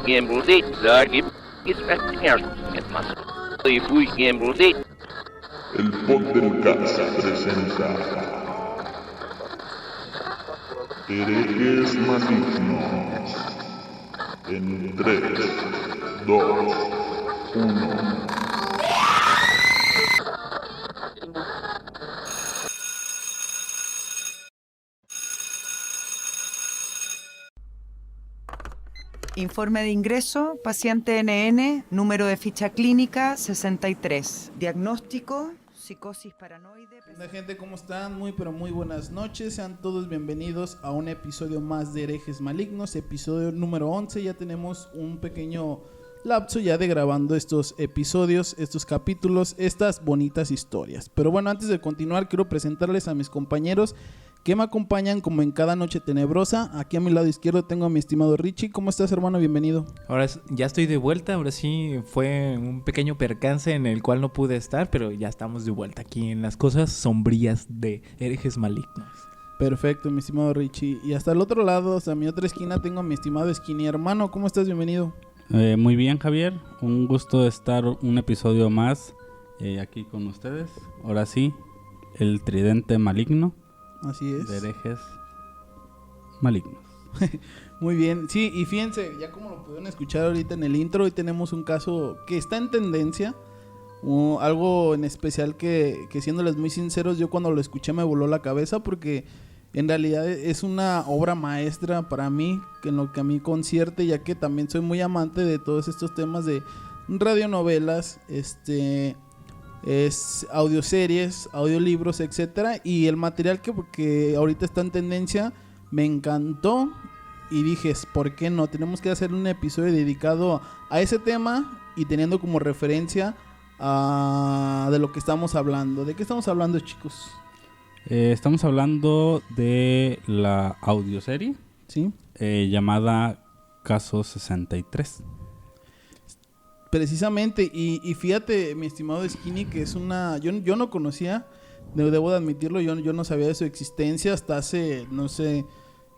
El podcast presenta Herejes Malignos en 3, 2, 1. Informe de ingreso, paciente NN, número de ficha clínica 63. Diagnóstico, psicosis paranoide. Hola gente, ¿cómo están? Muy pero muy buenas noches. Sean todos bienvenidos a un episodio más de Herejes Malignos, episodio número 11. Ya tenemos un pequeño lapso ya de grabando estos episodios, estos capítulos, estas bonitas historias. Pero bueno, antes de continuar quiero presentarles a mis compañeros que me acompañan como en cada noche tenebrosa. Aquí a mi lado izquierdo tengo a mi estimado Richie. ¿Cómo estás, hermano? Bienvenido. Ahora ya estoy de vuelta. Ahora sí fue un pequeño percance en el cual no pude estar, pero ya estamos de vuelta aquí en las cosas sombrías de Herejes Malignos. Perfecto, mi estimado Richie. Y hasta el otro lado, hasta mi otra esquina, tengo a mi estimado Skinny. Hermano, ¿cómo estás? Bienvenido. Muy bien, Javier. Un gusto estar un episodio más aquí con ustedes. Ahora sí, el tridente maligno. Así es. De Herejes Malignos. Muy bien. Sí, y fíjense, ya como lo pudieron escuchar ahorita en el intro, hoy tenemos un caso que está en tendencia. Algo en especial que siéndoles muy sinceros, yo cuando lo escuché me voló la cabeza porque en realidad es una obra maestra para mí, que en lo que a mí concierte, ya que también soy muy amante de todos estos temas de radionovelas, es audioseries, audiolibros, etcétera, y el material que ahorita está en tendencia me encantó y dije, ¿por qué no? Tenemos que hacer un episodio dedicado a ese tema y teniendo como referencia de lo que estamos hablando. ¿De qué estamos hablando, chicos? Estamos hablando de la audioserie, ¿sí? Llamada Caso 63. Precisamente, y fíjate, mi estimado Skinny, que es una... Yo no conocía, debo de admitirlo, yo no sabía de su existencia hasta hace, no sé,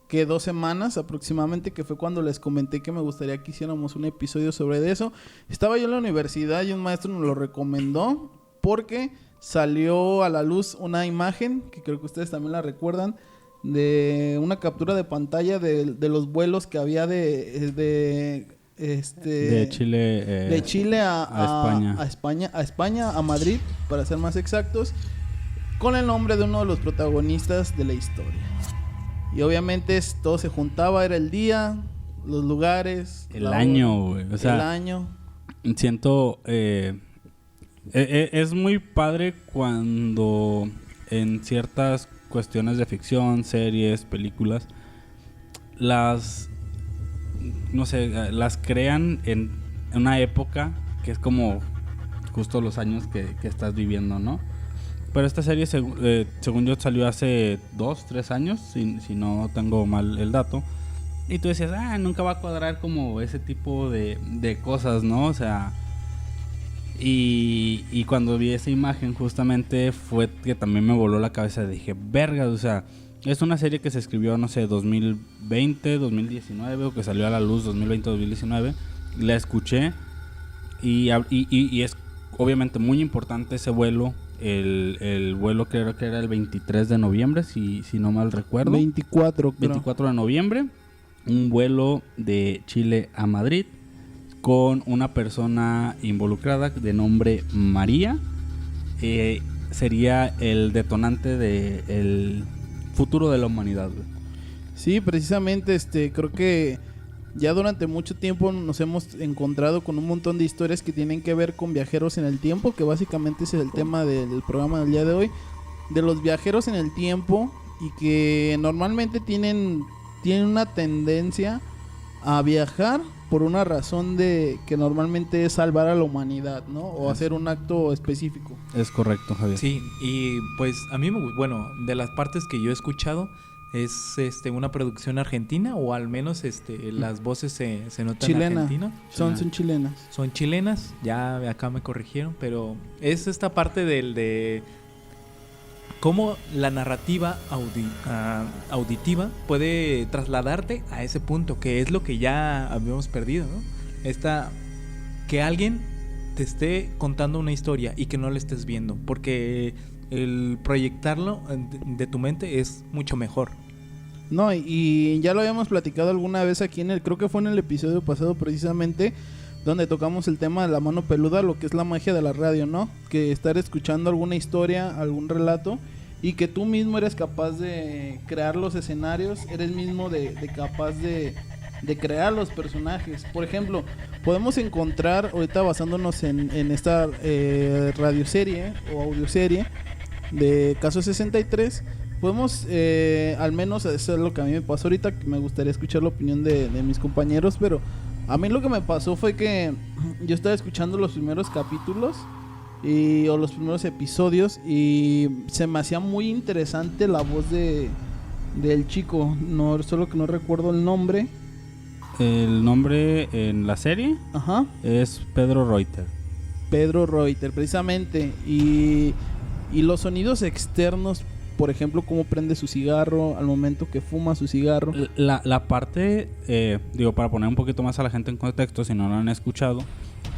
que 2 semanas aproximadamente, que fue cuando les comenté que me gustaría que hiciéramos un episodio sobre eso. Estaba yo en la universidad y un maestro nos lo recomendó porque salió a la luz una imagen, que creo que ustedes también la recuerdan, de una captura de pantalla de los vuelos que había de Chile a España, a Madrid, para ser más exactos, con el nombre de uno de los protagonistas de la historia. Y obviamente todo se juntaba, era el día, los lugares, el año, güey. O sea, el año. Siento es muy padre cuando en ciertas cuestiones de ficción, series, películas, las crean en una época que es como justo los años que estás viviendo, ¿no? Pero esta serie, según yo, salió hace 2, 3 años, si no tengo mal el dato. Y tú decías, nunca va a cuadrar como ese tipo de cosas, ¿no? O sea, y cuando vi esa imagen justamente fue que también me voló la cabeza. Dije, verga, o sea... Es una serie que se escribió, no sé, 2020, 2019, o que salió a la luz 2020, 2019. La escuché y es obviamente muy importante ese vuelo. El vuelo creo que era el 23 de noviembre, si no mal recuerdo. 24 de noviembre. Un vuelo de Chile a Madrid con una persona involucrada de nombre María. Sería el detonante del futuro de la humanidad, güey. Sí, precisamente, creo que ya durante mucho tiempo nos hemos encontrado con un montón de historias que tienen que ver con viajeros en el tiempo, que básicamente ese es el tema del programa del día de hoy, de los viajeros en el tiempo, y que normalmente tienen una tendencia a viajar por una razón de que normalmente es salvar a la humanidad, ¿no? O hacer un acto específico. Es correcto, Javier. Sí, y pues a mí, bueno, de las partes que yo he escuchado, es una producción argentina, o al menos las voces se notan argentinas. Son chilenas. Son chilenas, ya acá me corrigieron, pero es esta parte de cómo la narrativa auditiva puede trasladarte a ese punto, que es lo que ya habíamos perdido, ¿no? Que alguien te esté contando una historia y que no la estés viendo, porque el proyectarlo de tu mente es mucho mejor. No, y ya lo habíamos platicado alguna vez aquí creo que fue en el episodio pasado precisamente, donde tocamos el tema de la mano peluda, lo que es la magia de la radio, ¿no? Que estar escuchando alguna historia, algún relato, y que tú mismo eres capaz de crear los escenarios, eres mismo de capaz de crear los personajes. Por ejemplo, podemos encontrar, ahorita basándonos en esta radioserie o audioserie de Caso 63, podemos, al menos eso es lo que a mí me pasó ahorita, que me gustaría escuchar la opinión de mis compañeros, pero a mí lo que me pasó fue que yo estaba escuchando los primeros capítulos o los primeros episodios y se me hacía muy interesante la voz del chico, solo que no recuerdo el nombre. El nombre en la serie es Pedro Reuter. Pedro Reuter, precisamente. Y los sonidos externos, por ejemplo, cómo prende su cigarro al momento que fuma su cigarro. La parte, para poner un poquito más a la gente en contexto, si no lo han escuchado,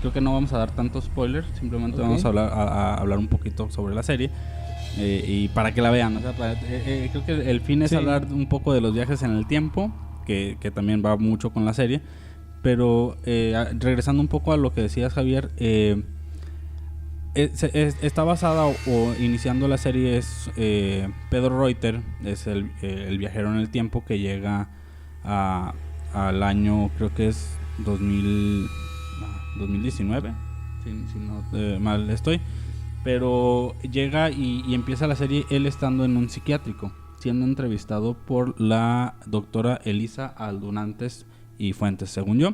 creo que no vamos a dar tanto spoiler, simplemente vamos a hablar un poquito sobre la serie. Y para que la vean, o sea, creo que el fin es hablar un poco de los viajes en el tiempo, que también va mucho con la serie. Pero regresando un poco a lo que decías, Javier, está basada o iniciando la serie es Pedro Reuter, es el viajero en el tiempo que llega al año, creo que es 2019, si no mal estoy, pero llega y empieza la serie él estando en un psiquiátrico, siendo entrevistado por la doctora Elisa Aldunantes y Fuentes, según yo.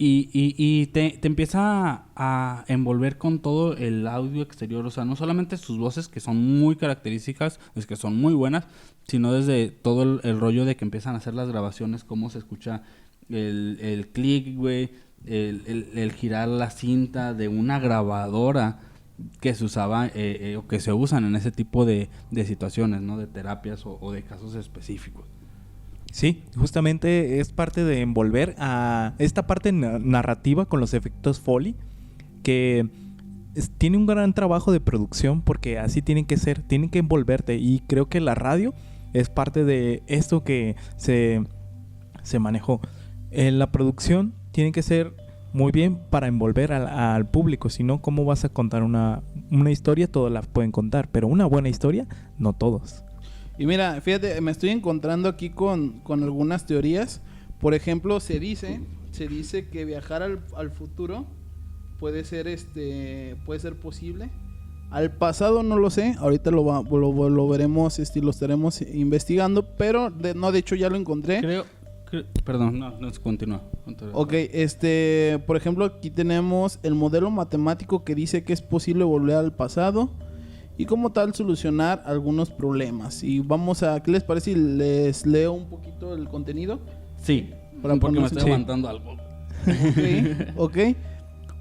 Y te empieza a envolver con todo el audio exterior, o sea, no solamente sus voces, que son muy características, es que son muy buenas, sino desde todo el rollo de que empiezan a hacer las grabaciones, cómo se escucha el clic, güey, el girar la cinta de una grabadora que se usaba o que se usan en ese tipo de situaciones, ¿no? De terapias o de casos específicos. Sí, justamente es parte de envolver a esta parte narrativa con los efectos Foley, que tiene un gran trabajo de producción, porque así tienen que ser, tienen que envolverte, y creo que la radio es parte de esto que se manejó. La producción tiene que ser muy bien para envolver al público, si no, ¿cómo vas a contar una historia? Todos la pueden contar, pero una buena historia, no todos. Y mira, fíjate, me estoy encontrando aquí con algunas teorías. Por ejemplo, se dice que viajar al futuro puede ser posible. Al pasado no lo sé, ahorita lo veremos, lo estaremos investigando, pero de hecho ya lo encontré. Perdón, no, continúa. Ok, por ejemplo, aquí tenemos el modelo matemático que dice que es posible volver al pasado y como tal solucionar algunos problemas. Y ¿qué les parece si les leo un poquito el contenido? Sí, porque me estoy aguantando algo. Ok.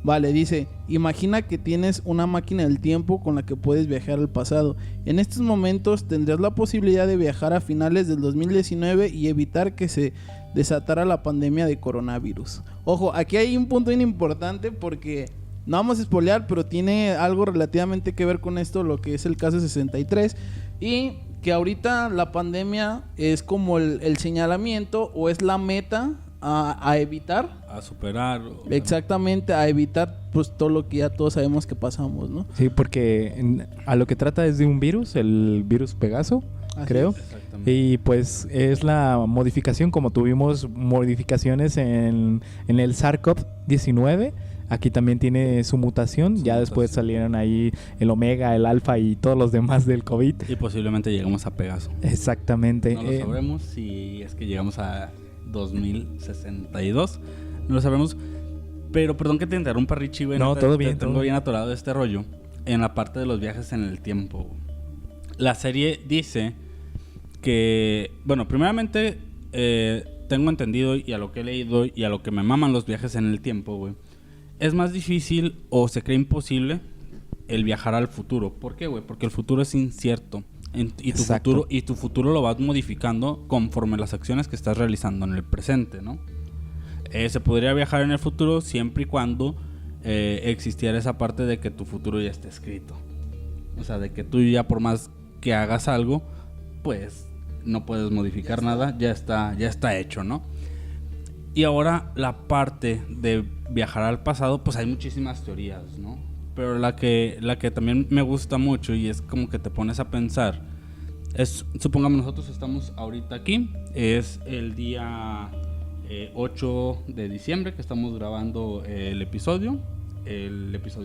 Vale, dice, imagina que tienes una máquina del tiempo con la que puedes viajar al pasado. En estos momentos tendrás la posibilidad de viajar a finales del 2019 y evitar que se desatara la pandemia de coronavirus. Ojo, aquí hay un punto bien importante porque no vamos a spoilear, pero tiene algo relativamente que ver con esto, lo que es el caso 63, y que ahorita la pandemia es como el señalamiento o es la meta a evitar, a superar, exactamente, a evitar pues todo lo que ya todos sabemos que pasamos, ¿no? Sí, porque a lo que trata es de un virus, el virus Pegaso, creo. Y pues es la modificación, como tuvimos modificaciones en el SARS-CoV-19. Aquí también tiene su mutación. Ya después salieron ahí el Omega, el Alfa y todos los demás del COVID. Y posiblemente llegamos a Pegaso. Exactamente. No lo sabremos si es que llegamos a 2062. No lo sabemos. Pero perdón que te interrumpa, Richie. No, todo bien. Tengo bien atorado de este rollo. En la parte de los viajes en el tiempo. La serie dice que... Bueno, primeramente tengo entendido, y a lo que he leído y a lo que me maman los viajes en el tiempo, güey, es más difícil o se cree imposible el viajar al futuro. ¿Por qué, güey? Porque el futuro es incierto. Y tu Exacto. futuro lo vas modificando conforme las acciones que estás realizando en el presente, ¿no? Se podría viajar en el futuro siempre y cuando existiera esa parte de que tu futuro ya esté escrito. O sea, de que tú ya por más que hagas algo, pues no puedes modificar nada, ya está hecho, ¿no? Y ahora la parte de viajar al pasado, pues hay muchísimas teorías, ¿no? Pero la que también me gusta mucho y es como que te pones a pensar es, supongamos nosotros estamos ahorita aquí, es el día 8 de diciembre que estamos grabando el episodio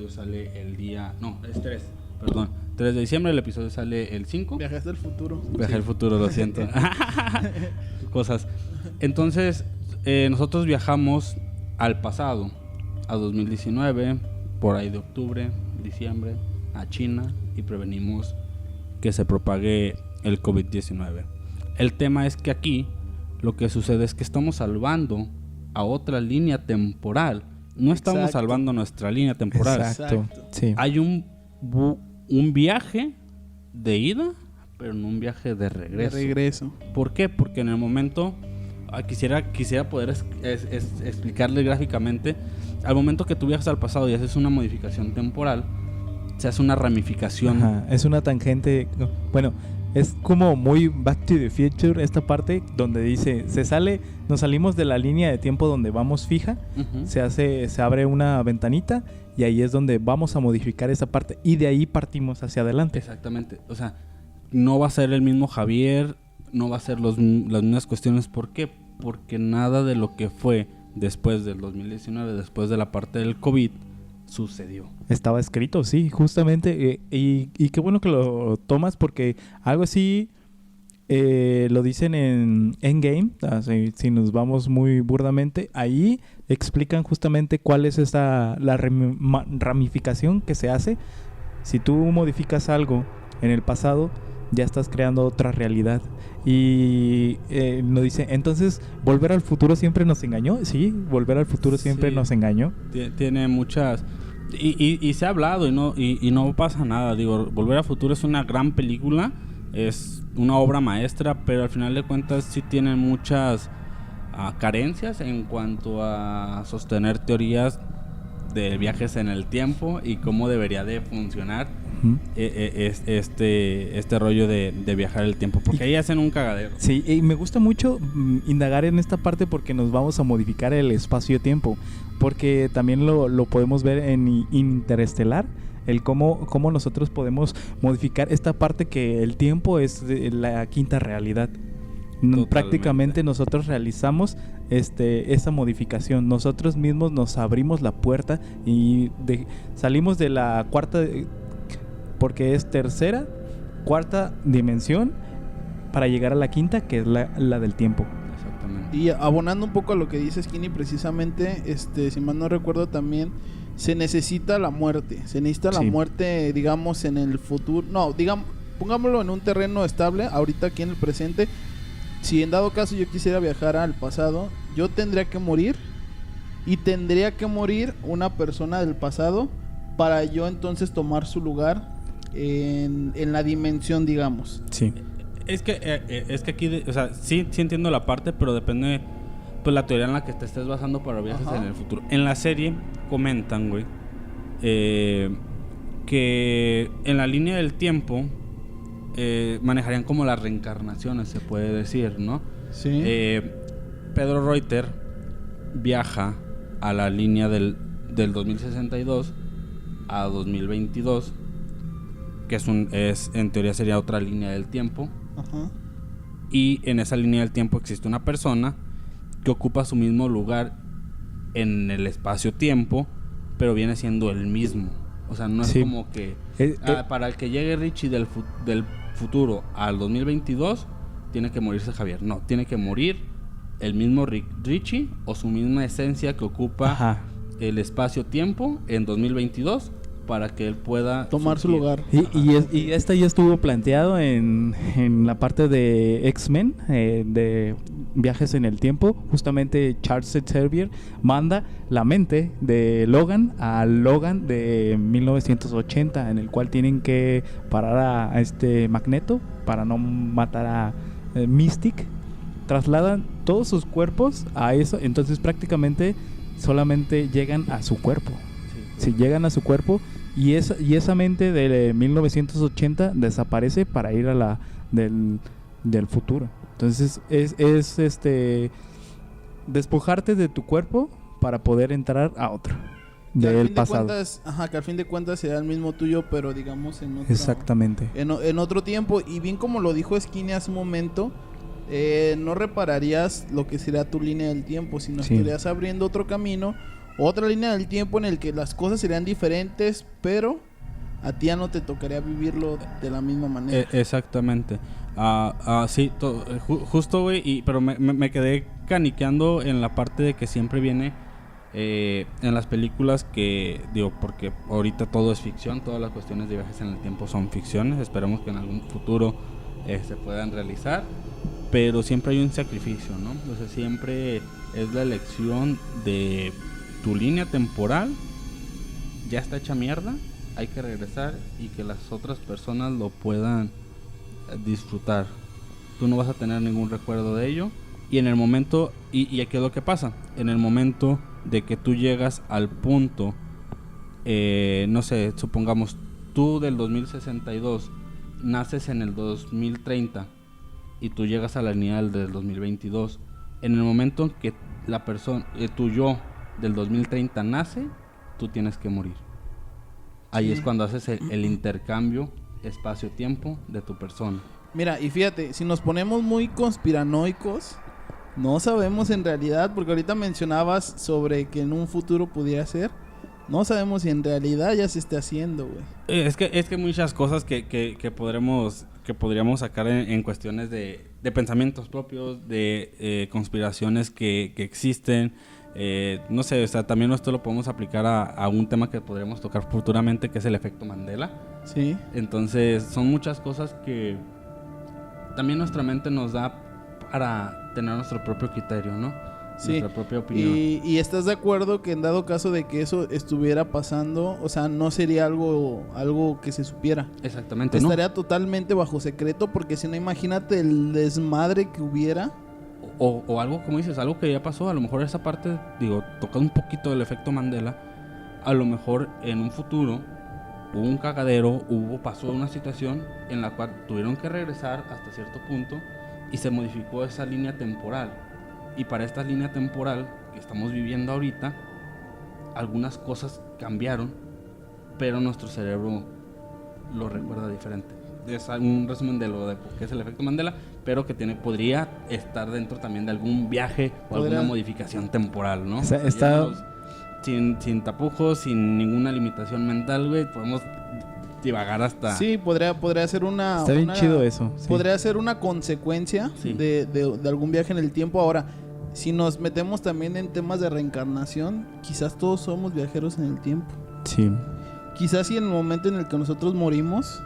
sale el día, no, es 3, perdón, 3 de diciembre, el episodio sale el 5. Viajaste al futuro. Viajé al futuro, lo siento. Cosas. Entonces, nosotros viajamos al pasado, a 2019, por ahí de octubre, diciembre, a China y prevenimos que se propague el COVID-19. El tema es que aquí lo que sucede es que estamos salvando a otra línea temporal. No estamos Exacto. salvando nuestra línea temporal. Exacto. Sí. Hay un viaje de ida, pero no un viaje de regreso. De regreso. ¿Por qué? Porque en el momento quisiera poder explicarle gráficamente. Al momento que tú viajas al pasado y haces una modificación temporal, se hace una ramificación. Ajá, es una tangente. Bueno, es como muy Back to the Future esta parte donde dice, nos salimos de la línea de tiempo donde vamos fija, Ujú. se abre una ventanita y ahí es donde vamos a modificar esa parte y de ahí partimos hacia adelante. Exactamente. O sea, no va a ser el mismo Javier, no va a ser las mismas cuestiones. ¿Por qué? Porque nada de lo que fue después del 2019, después de la parte del COVID, sucedió. Estaba escrito, sí, justamente. Y qué bueno que lo tomas porque algo así lo dicen en Endgame. Si nos vamos muy burdamente, ahí explican justamente cuál es la ramificación que se hace. Si tú modificas algo en el pasado, ya estás creando otra realidad. Y nos dice, entonces, ¿volver al futuro siempre nos engañó? Sí, volver al futuro siempre Sí. nos engañó. Tiene muchas... Y se ha hablado y no pasa nada. Digo, Volver al Futuro es una gran película, es una obra maestra, pero al final de cuentas sí tiene muchas carencias en cuanto a sostener teorías de viajes en el tiempo y cómo debería de funcionar Ujú. este rollo de viajar el tiempo, porque ahí hacen un cagadero. Sí, y me gusta mucho indagar en esta parte porque nos vamos a modificar el espacio-tiempo, porque también lo podemos ver en Interestelar, el cómo nosotros podemos modificar esta parte que el tiempo es la quinta realidad. Totalmente. Prácticamente nosotros realizamos esa modificación, nosotros mismos nos abrimos la puerta y salimos de la cuarta, porque es tercera, cuarta dimensión para llegar a la quinta, que es la del tiempo. Exactamente. Y abonando un poco a lo que dice Skinny, precisamente, si mal no recuerdo también, se necesita la muerte. Se necesita la Sí. muerte, digamos, en el futuro. No, digamos, pongámoslo en un terreno estable, ahorita aquí en el presente. Si en dado caso yo quisiera viajar al pasado, yo tendría que morir. Y tendría que morir una persona del pasado para yo entonces tomar su lugar en la dimensión, digamos. Sí. Es que aquí, o sea, sí entiendo la parte, pero depende, pues, la teoría en la que te estés basando para viajes Ajá. en el futuro. En la serie comentan, güey, que en la línea del tiempo manejarían como las reencarnaciones, se puede decir, ¿no? Sí. Pedro Reuter viaja a la línea del 2062 a 2022, que en teoría sería otra línea del tiempo. Ajá. Y en esa línea del tiempo existe una persona que ocupa su mismo lugar en el espacio-tiempo, pero viene siendo el mismo. O sea, no es Sí. como que para el que llegue Richie del futuro al 2022 tiene que morirse Javier. No, tiene que morir el mismo Richie o su misma esencia que ocupa Ajá. el espacio-tiempo en 2022 para que él pueda Tomar su surgir. lugar. Y esta ya estuvo planteado en la parte de X-Men, de viajes en el tiempo. Justamente Charles Xavier manda la mente de Logan a Logan de 1980, en el cual tienen que parar a este Magneto para no matar a Mystic. Trasladan todos sus cuerpos a eso, entonces prácticamente solamente llegan a su cuerpo. Si llegan a su cuerpo y esa mente de 1980 desaparece para ir a la del futuro. Entonces es despojarte de tu cuerpo para poder entrar a otro del pasado. Que al fin de cuentas será el mismo tuyo, pero digamos en otro, exactamente, en otro tiempo. Y bien como lo dijo Skinny hace un momento, no repararías lo que será tu línea del tiempo, sino estarías abriendo otro camino, otra línea del tiempo en el que las cosas serían diferentes, pero a ti ya no te tocaría vivirlo de la misma manera. Exactamente. Sí, justo, güey, pero me quedé caniqueando en la parte de que siempre viene en las películas que, digo, porque ahorita todo es ficción, todas las cuestiones de viajes en el tiempo son ficciones, esperemos que en algún futuro se puedan realizar, pero siempre hay un sacrificio, ¿no? O sea, siempre es la elección de tu línea temporal, ya está hecha mierda, hay que regresar y que las otras personas lo puedan disfrutar. Tú no vas a tener ningún recuerdo de ello, y en el momento, y aquí es lo que pasa, en el momento de que tú llegas al punto, no sé, supongamos tú del 2062 naces en el 2030 y tú llegas a la línea del 2022, en el momento en que la persona, tu yo del 2030 nace, tú tienes que morir. Ahí es cuando haces el intercambio espacio-tiempo de tu persona. Mira, y fíjate, si nos ponemos muy conspiranoicos, no sabemos en realidad, porque ahorita mencionabas sobre que en un futuro pudiera ser, no sabemos si en realidad ya se esté haciendo, güey. Es que muchas cosas que podríamos sacar en cuestiones de pensamientos propios, de conspiraciones que existen. No sé, o sea, también esto lo podemos aplicar a un tema que podremos tocar futuramente, que es el efecto Mandela. Sí. Entonces, son muchas cosas que también nuestra mente nos da para tener nuestro propio criterio, ¿no? Sí. Nuestra propia opinión. Y estás de acuerdo que en dado caso de que eso estuviera pasando, o sea, no sería algo que se supiera. Exactamente, estaría totalmente bajo secreto, porque si no, imagínate el desmadre que hubiera. O algo, como dices, algo que ya pasó, a lo mejor esa parte, digo, tocando un poquito del efecto Mandela, a lo mejor en un futuro hubo un cagadero, pasó una situación en la cual tuvieron que regresar hasta cierto punto y se modificó esa línea temporal. Y para esta línea temporal que estamos viviendo ahorita, algunas cosas cambiaron, pero nuestro cerebro lo recuerda diferente. Es un resumen de lo de qué es el efecto Mandela, pero que podría estar dentro también de algún viaje o alguna modificación temporal, ¿no? Sin tapujos, sin ninguna limitación mental, güey, podemos divagar hasta... Sí, podría ser una... Está bien chido eso. Sí. Podría ser una consecuencia de algún viaje en el tiempo. Ahora, si nos metemos también en temas de reencarnación, quizás todos somos viajeros en el tiempo. Sí. Quizás si en el momento en el que nosotros morimos,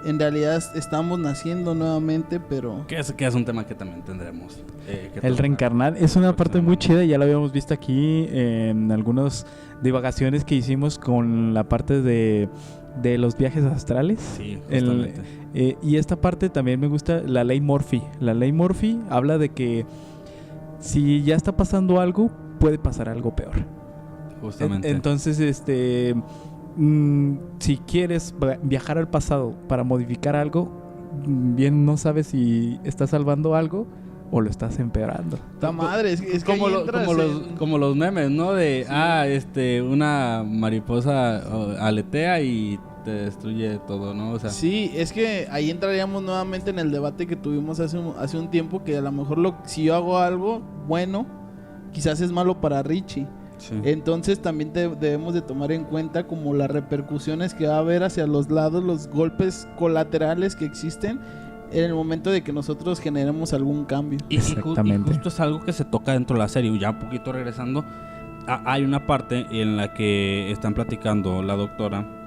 en realidad estamos naciendo nuevamente, pero... Que es un tema que también tendremos. El reencarnar es una parte muy chida, ya lo habíamos visto aquí en algunas divagaciones que hicimos con la parte de los viajes astrales. Sí, justamente. Y esta parte también me gusta, la ley Murphy. La ley Murphy habla de que si ya está pasando algo, puede pasar algo peor. Justamente. Entonces, si quieres viajar al pasado para modificar algo, bien no sabes si estás salvando algo o lo estás empeorando. ¡Ta madre! Es como, como los memes, ¿no? De, una mariposa aletea y te destruye todo, ¿no? O sea, sí, es que ahí entraríamos nuevamente en el debate que tuvimos hace un tiempo, que a lo mejor si yo hago algo bueno, quizás es malo para Richie. sí. Entonces también debemos de tomar en cuenta como las repercusiones que va a haber hacia los lados, los golpes colaterales que existen en el momento de que nosotros generemos algún cambio. Y justo es algo que se toca dentro de la serie. Ya un poquito regresando, hay una parte en la que están platicando la doctora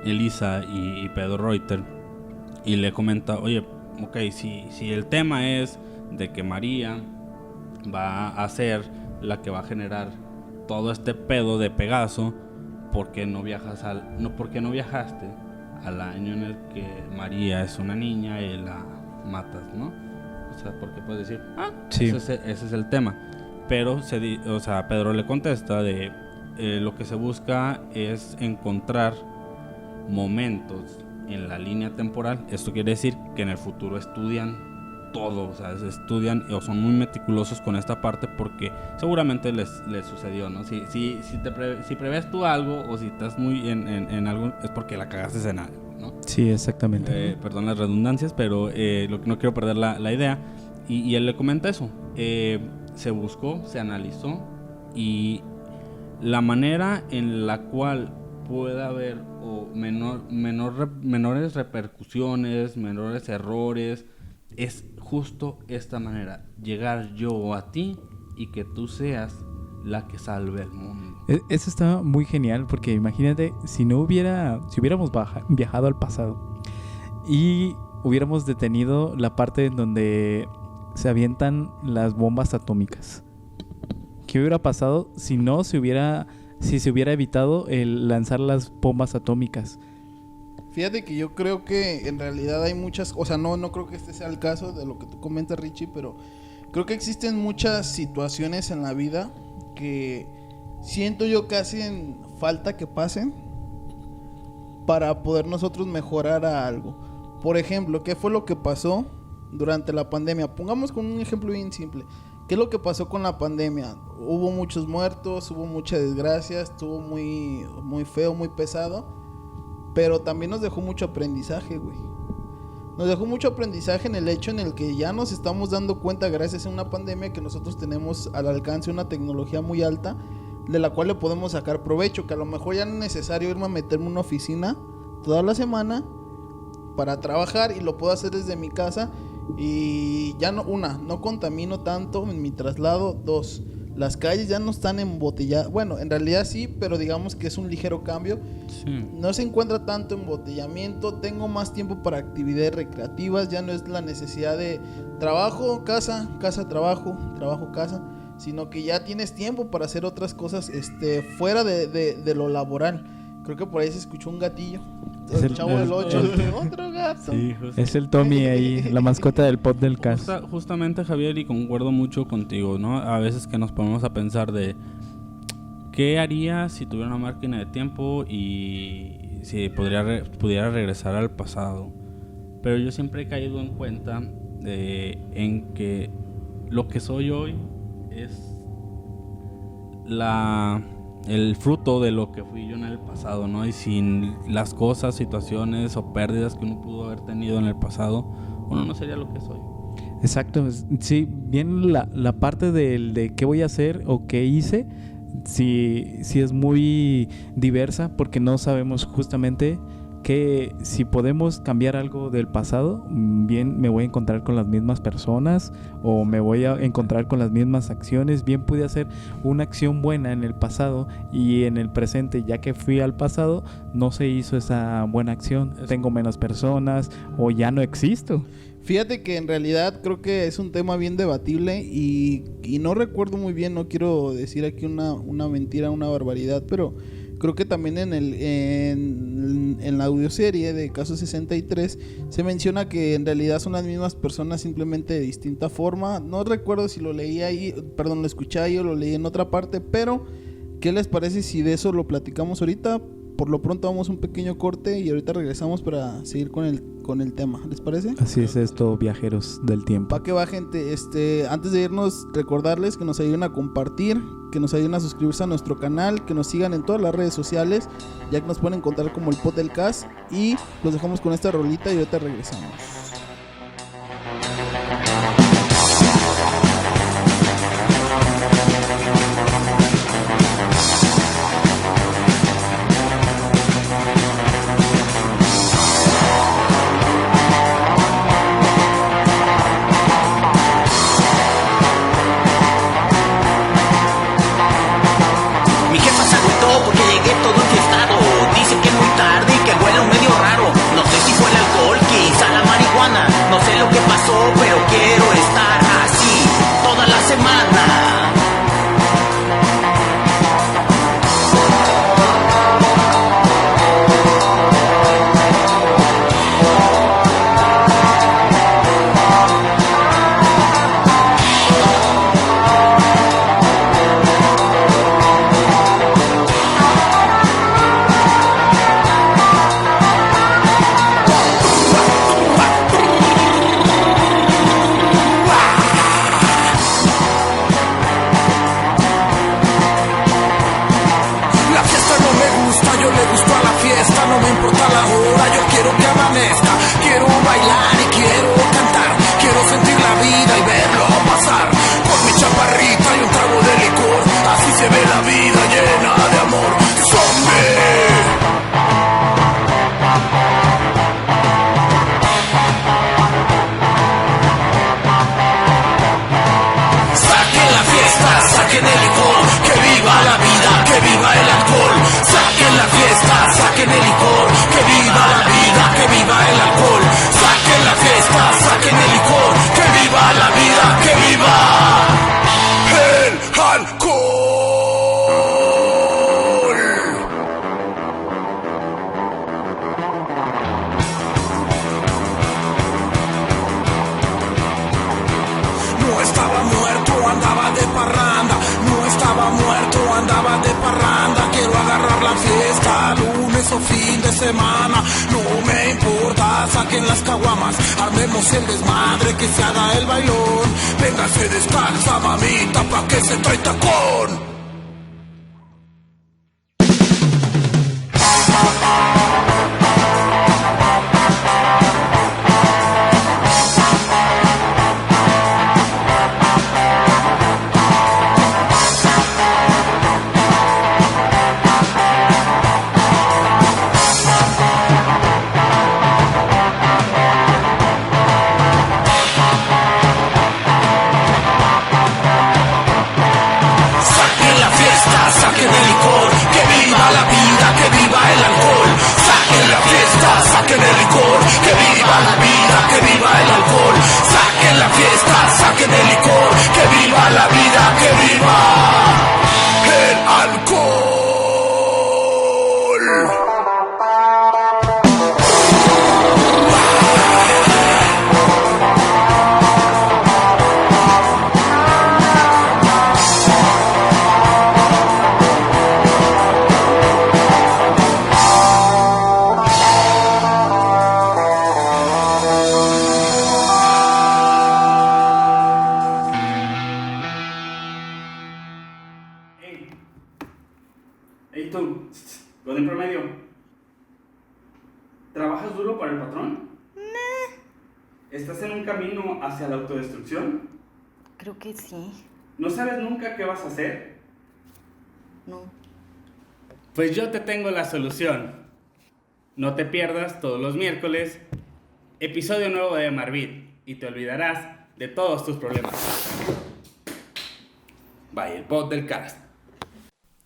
Elisa y Pedro Reuter, y le comenta, oye, ok, si el tema es de que María va a ser la que va a generar todo este pedo de Pegaso, porque no viajaste al año en el que María es una niña y la matas, ¿no? O sea, porque puedes decir, sí, ese es el tema. Pero Pedro le contesta de lo que se busca es encontrar momentos en la línea temporal. Esto quiere decir que en el futuro estudian todo, o sea, estudian o son muy meticulosos con esta parte porque seguramente les sucedió, ¿no? Si prevés tú algo o si estás muy en algo es porque la cagaste en algo, ¿no? Sí, exactamente. Perdón las redundancias, pero no quiero perder la idea. Y él le comenta eso. Se buscó, se analizó y la manera en la cual puede haber menores repercusiones, menores errores, es justo esta manera: llegar yo a ti y que tú seas la que salve el mundo. Eso está muy genial porque imagínate si hubiéramos viajado al pasado y hubiéramos detenido la parte en donde se avientan las bombas atómicas. ¿Qué hubiera pasado si se hubiera evitado el lanzar las bombas atómicas? Fíjate que yo creo que en realidad hay muchas, o sea, no creo que este sea el caso de lo que tú comentas, Richie, pero creo que existen muchas situaciones en la vida que siento yo que hacen falta que pasen para poder nosotros mejorar a algo. Por ejemplo, ¿qué fue lo que pasó durante la pandemia? Pongamos con un ejemplo bien simple. ¿Qué es lo que pasó con la pandemia? Hubo muchos muertos, hubo mucha desgracia, estuvo muy, muy feo, muy pesado. Pero también nos dejó mucho aprendizaje, güey. Nos dejó mucho aprendizaje en el hecho en el que ya nos estamos dando cuenta, gracias a una pandemia, que nosotros tenemos al alcance una tecnología muy alta de la cual le podemos sacar provecho. Que a lo mejor ya no es necesario irme a meterme en una oficina toda la semana para trabajar y lo puedo hacer desde mi casa. Y ya no contamino tanto en mi traslado. 2, las calles ya no están embotelladas. Bueno, en realidad sí, pero digamos que es un ligero cambio. Sí. No se encuentra tanto embotellamiento. Tengo más tiempo para actividades recreativas. Ya no es la necesidad de trabajo, casa, trabajo, casa, sino que ya tienes tiempo para hacer otras cosas fuera de lo laboral. Creo que por ahí se escuchó un gatillo. Es el chavo del 8, otro gato. Sí, es el Tommy ahí, la mascota del podcast. Justamente, Javier, y concuerdo mucho contigo, ¿no? A veces que nos ponemos a pensar de ¿qué haría si tuviera una máquina de tiempo y si pudiera regresar al pasado? Pero yo siempre he caído en cuenta en que lo que soy hoy es el fruto de lo que fui yo en el pasado, ¿no? Y sin las cosas, situaciones o pérdidas que uno pudo haber tenido en el pasado, uno no sería lo que soy. Exacto, sí, bien la parte de qué voy a hacer o qué hice, sí es muy diversa porque no sabemos justamente que si podemos cambiar algo del pasado, bien me voy a encontrar con las mismas personas o me voy a encontrar con las mismas acciones. Bien pude hacer una acción buena en el pasado y en el presente, ya que fui al pasado, no se hizo esa buena acción. Tengo menos personas o ya no existo. Fíjate que en realidad creo que es un tema bien debatible y no recuerdo muy bien, no quiero decir aquí una mentira, una barbaridad, pero creo que también en la audioserie de Caso 63 se menciona que en realidad son las mismas personas, simplemente de distinta forma. No recuerdo si lo leí ahí, lo escuché ahí o lo leí en otra parte, pero ¿qué les parece si de eso lo platicamos ahorita? Por lo pronto vamos a un pequeño corte y ahorita regresamos para seguir con el tema. ¿Les parece? Así es esto, viajeros del tiempo. Pa' que va, gente. Antes de irnos, recordarles que nos ayuden a compartir, que nos ayuden a suscribirse a nuestro canal, que nos sigan en todas las redes sociales, ya que nos pueden encontrar como el Podcast. Y los dejamos con esta rolita y ahorita regresamos. No sé lo que pasó, pero quiero estar así toda la semana. días o fin de semana. No me importa, saquen las caguamas, armemos el desmadre, que se haga el bailón. Véngase descalza, mamita, pa' que se trae tacón. Saquen el licor, que viva la vida, que viva el alcohol. Saquen la fiesta, saquen el licor, que viva la vida, que viva el alcohol. Ey tú, con el promedio. ¿Trabajas duro para el patrón? ¿Estás en un camino hacia la autodestrucción? Creo que sí. ¿No sabes nunca qué vas a hacer? No. Pues yo te tengo la solución. No te pierdas todos los miércoles episodio nuevo de Marvit y te olvidarás de todos tus problemas. Bye, el pod del cast.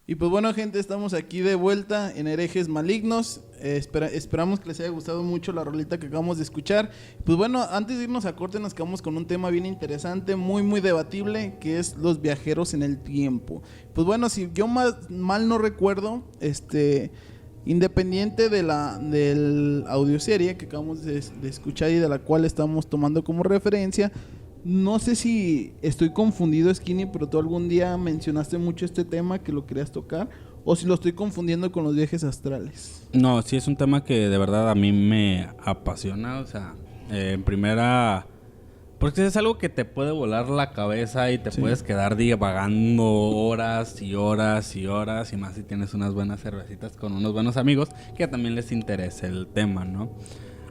Y pues bueno, gente, estamos aquí de vuelta en Herejes Malignos. Esperamos que les haya gustado mucho la rolita que acabamos de escuchar. Pues bueno, antes de irnos a corte nos quedamos con un tema bien interesante, muy debatible, que es los viajeros en el tiempo. Pues bueno, si yo mal no recuerdo, independiente de del audioserie que acabamos de escuchar y de la cual estamos tomando como referencia, no sé si estoy confundido, Skinny, pero tú algún día mencionaste mucho este tema, que lo querías tocar, o si lo estoy confundiendo con los viajes astrales. No, sí es un tema que de verdad a mí me apasiona, o sea, en primera, porque es algo que te puede volar la cabeza y te puedes quedar divagando horas y horas y horas, y más si tienes unas buenas cervecitas con unos buenos amigos que también les interesa el tema, ¿no?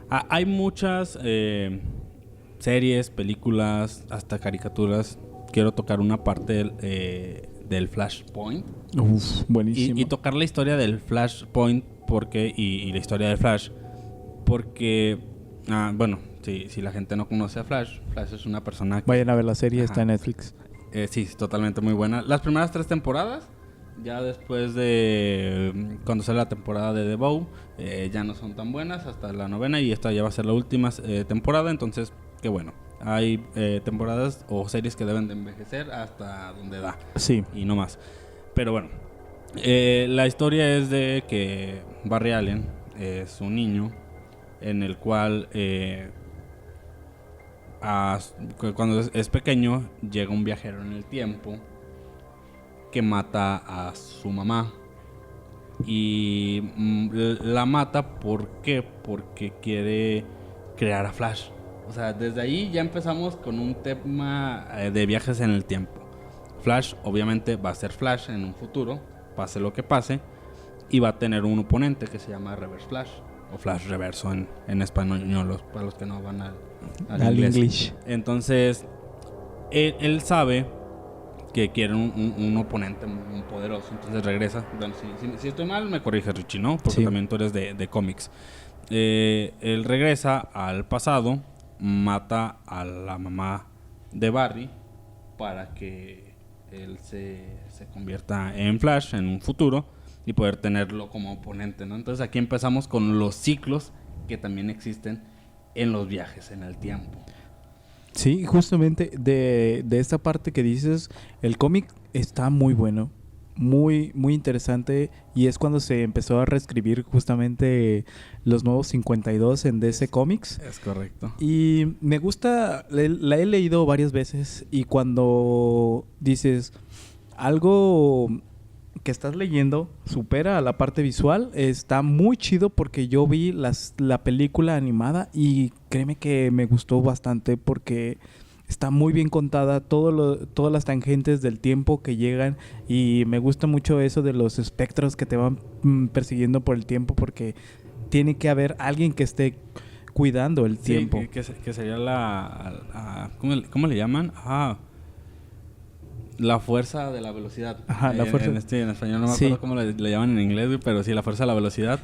Hay muchas series, películas, hasta caricaturas. Quiero tocar una parte del Flashpoint. Uf, buenísimo. Y tocar la historia del Flashpoint porque y la historia de Flash. Porque, bueno, si la gente no conoce a Flash es una persona que... Vayan a ver la serie, está en Netflix. Sí, totalmente muy buena. Las primeras 3 temporadas, ya después de cuando sale la temporada de The Bow, ya no son tan buenas hasta la 9ª, y esta ya va a ser la última temporada, entonces... que bueno, hay temporadas o series que deben de envejecer hasta donde da. Sí. Y no más. Pero bueno, la historia es de que Barry Allen es un niño en el cual cuando es pequeño llega un viajero en el tiempo que mata a su mamá. Y la mata, ¿por qué? Porque quiere crear a Flash. O sea, desde ahí ya empezamos con un tema de viajes en el tiempo. Flash obviamente va a ser Flash en un futuro, pase lo que pase, y va a tener un oponente que se llama Reverse Flash, o Flash Reverso en español, para los que no van al inglés. Entonces, él sabe que quiere un oponente muy poderoso, entonces regresa. Bueno, si estoy mal, me corrige Richie, ¿no? Porque también tú eres de cómics. Él regresa al pasado, mata a la mamá de Barry para que él se convierta en Flash en un futuro y poder tenerlo como oponente, ¿no? Entonces aquí empezamos con los ciclos que también existen en los viajes en el tiempo. Sí, justamente de esta parte que dices, el cómic está muy bueno, muy interesante, y es cuando se empezó a reescribir justamente los nuevos 52 en DC Comics. Es correcto. Y me gusta, la he leído varias veces, y cuando dices algo que estás leyendo supera a la parte visual. Está muy chido porque yo vi la película animada y créeme que me gustó bastante porque está muy bien contada, todas las tangentes del tiempo que llegan, y me gusta mucho eso de los espectros que te van persiguiendo por el tiempo, porque tiene que haber alguien que esté cuidando el tiempo. Que sería ¿cómo le llaman? La fuerza de la velocidad. Ajá, la fuerza. En español no me acuerdo cómo le llaman en inglés, güey, pero sí, la fuerza de la velocidad.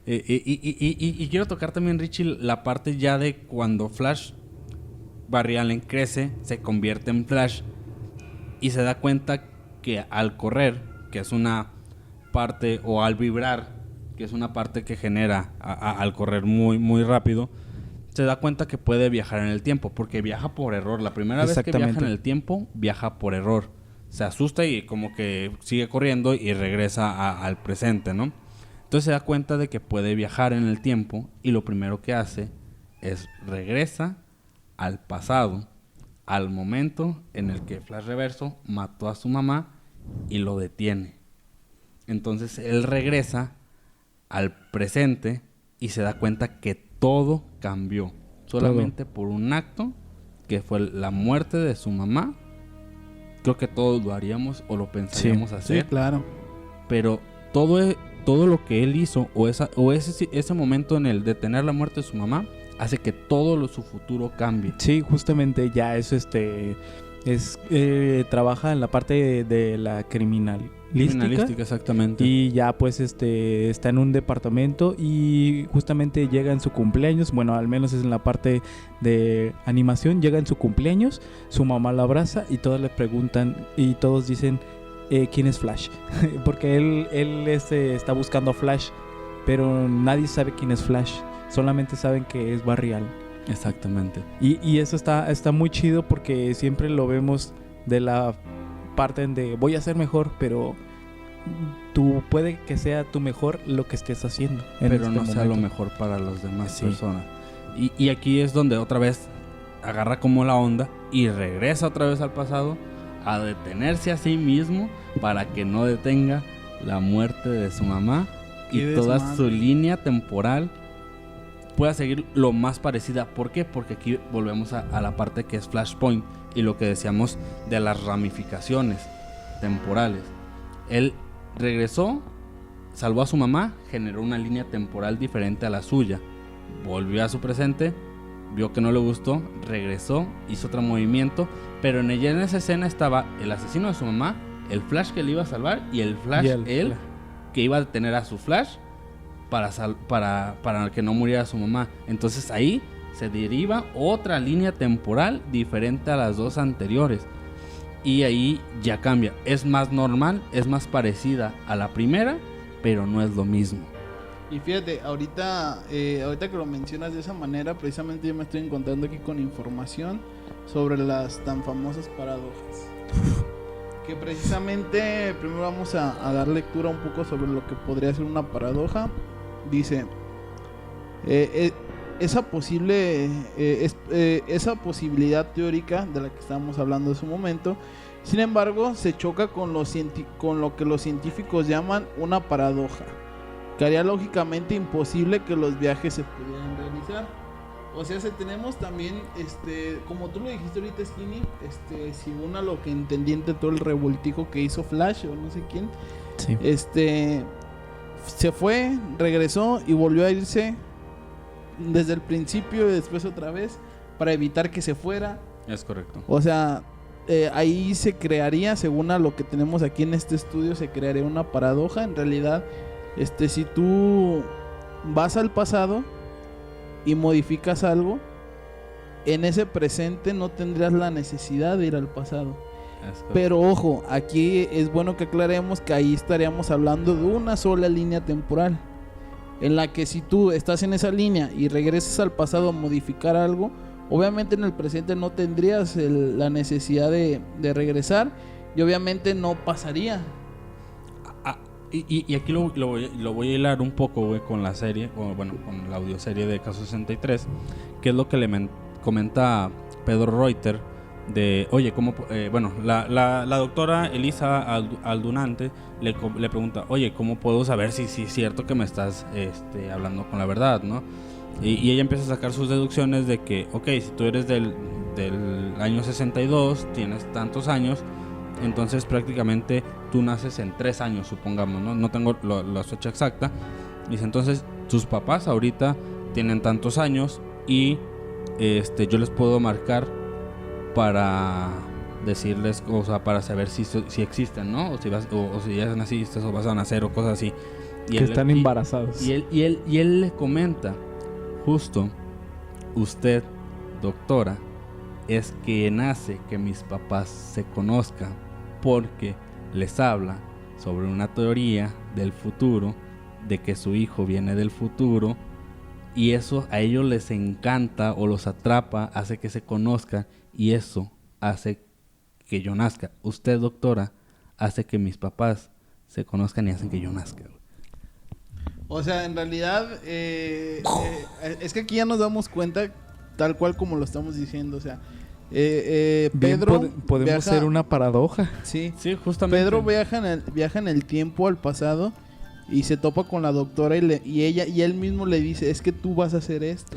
Y quiero tocar también, Richie, la parte ya de cuando Flash Barry Allen crece, se convierte en Flash y se da cuenta que al correr, que es una parte, o al vibrar, que es una parte que genera al correr muy, muy rápido, se da cuenta que puede viajar en el tiempo, porque viaja por error. La primera vez que viaja en el tiempo, viaja por error. Se asusta y como que sigue corriendo y regresa al presente, ¿no? Entonces se da cuenta de que puede viajar en el tiempo y lo primero que hace es regresa al pasado, al momento en el que Flash Reverso mató a su mamá y lo detiene. Entonces él regresa al presente y se da cuenta que todo cambió solamente por un acto que fue la muerte de su mamá. Creo que todos lo haríamos o lo pensaríamos hacer. Sí, claro. Pero todo lo que él hizo o ese momento en el detener la muerte de su mamá hace que todo su futuro cambie. Sí, justamente ya es trabaja en la parte de la criminalística, exactamente. Y ya pues está en un departamento y justamente llega en su cumpleaños. Bueno, al menos es en la parte de animación. Llega en su cumpleaños, su mamá la abraza y todos le preguntan y todos dicen ¿quién es Flash? Porque él está buscando a Flash, pero nadie sabe quién es Flash. Solamente saben que es Barry Allen. Exactamente. Y eso está muy chido porque siempre lo vemos de la parte en de voy a ser mejor, pero tú puede que sea tu mejor lo que estés haciendo. Pero no sea lo mejor para las demás personas. Y aquí es donde otra vez agarra como la onda y regresa otra vez al pasado a detenerse a sí mismo para que no detenga la muerte de su mamá y toda su línea temporal pueda seguir lo más parecida. ¿Por qué? Porque aquí volvemos a la parte que es Flashpoint y lo que decíamos de las ramificaciones temporales. Él regresó, salvó a su mamá, generó una línea temporal diferente a la suya, volvió a su presente, vio que no le gustó, regresó, hizo otro movimiento, pero en esa escena estaba el asesino de su mamá, el Flash que le iba a salvar y el Flash, que iba a detener a su Flash para que no muriera su mamá. Entonces ahí se deriva otra línea temporal diferente a las dos anteriores. Y ahí ya cambia. Es más normal, es más parecida a la primera, pero no es lo mismo. Y fíjate, ahorita que lo mencionas de esa manera, precisamente yo me estoy encontrando aquí con información sobre las tan famosas paradojas. Que precisamente primero vamos a dar lectura un poco sobre lo que podría ser una paradoja. Dice, esa posibilidad teórica de la que estábamos hablando en su momento, sin embargo, se choca con lo que los científicos llaman una paradoja, que haría lógicamente imposible que los viajes se pudieran realizar. O sea, tenemos también, como tú lo dijiste ahorita, Skinny, según a lo que entendí entre todo el revoltijo que hizo Flash o no sé quién, sí. Se fue, regresó y volvió a irse desde el principio y después otra vez para evitar que se fuera. Es correcto. O sea, ahí se crearía, según a lo que tenemos aquí en este estudio, se crearía una paradoja. En realidad, si tú vas al pasado y modificas algo, en ese presente no tendrías la necesidad de ir al pasado. Pero ojo, aquí es bueno que aclaremos que ahí estaríamos hablando de una sola línea temporal, en la que si tú estás en esa línea y regresas al pasado a modificar algo, obviamente en el presente no tendrías la necesidad de regresar y obviamente no pasaría. Y aquí lo voy a hilar un poco, güey, con la serie, con la audioserie de Caso 63, que es lo que le comenta Pedro Reuter oye, ¿cómo? La doctora Elisa Aldunante le pregunta, oye, ¿cómo puedo saber si es cierto que me estás hablando con la verdad, ¿no? Y ella empieza a sacar sus deducciones de que, ok, si tú eres del año 62, tienes tantos años, entonces prácticamente tú naces en 3 años, supongamos, ¿no? No tengo la fecha exacta. Dice, entonces tus papás ahorita tienen tantos años y yo les puedo marcar para decirles, o sea, para saber si existen, ¿no? O si ya naciste o vas a nacer o cosas así. Y que están embarazados. Y él le comenta, justo, usted, doctora, es quien hace que mis papás se conozcan, porque les habla sobre una teoría del futuro, de que su hijo viene del futuro, y eso a ellos les encanta o los atrapa, hace que se conozcan, y eso hace que yo nazca. Usted, doctora, hace que mis papás se conozcan y hacen que yo nazca. O sea, en realidad es que aquí ya nos damos cuenta tal cual como lo estamos diciendo. O sea, Pedro podemos viaja, ser una paradoja. Sí, justamente. Pedro viaja en el tiempo al pasado y se topa con la doctora y él mismo le dice, es que tú vas a hacer esto.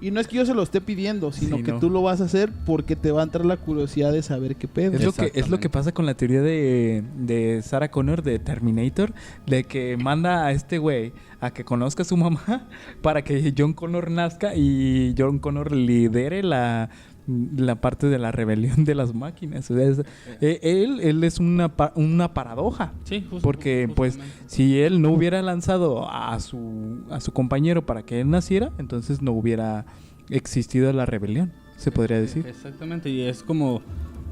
Y no es que yo se lo esté pidiendo, sino que tú lo vas a hacer porque te va a entrar la curiosidad de saber qué pedo. Es lo que pasa con la teoría de Sarah Connor de Terminator, de que manda a este güey a que conozca a su mamá para que John Connor nazca y John Connor lidere la parte de la rebelión de las máquinas. O sea, él es una paradoja. Sí, porque pues si él no hubiera lanzado a su compañero para que él naciera, entonces no hubiera existido la rebelión, se podría decir. Exactamente, y es como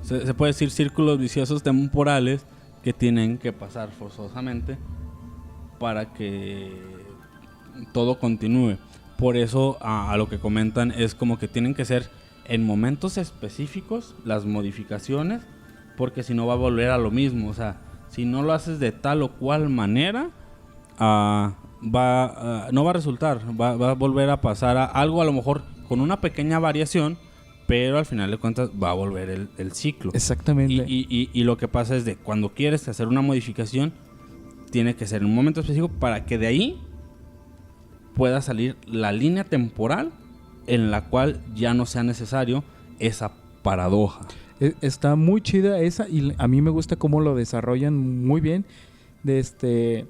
se puede decir círculos viciosos temporales que tienen que pasar forzosamente para que todo continúe. Por eso a lo que comentan es como que tienen que ser en momentos específicos las modificaciones, porque si no va a volver a lo mismo. O sea, si no lo haces de tal o cual manera, no va a resultar, va a volver a pasar a algo, a lo mejor con una pequeña variación, pero al final de cuentas va a volver el ciclo. Exactamente. Y lo que pasa es de cuando quieres hacer una modificación, tiene que ser en un momento específico para que de ahí pueda salir la línea temporal en la cual ya no sea necesario esa paradoja. Está muy chida esa y a mí me gusta cómo lo desarrollan muy bien. Se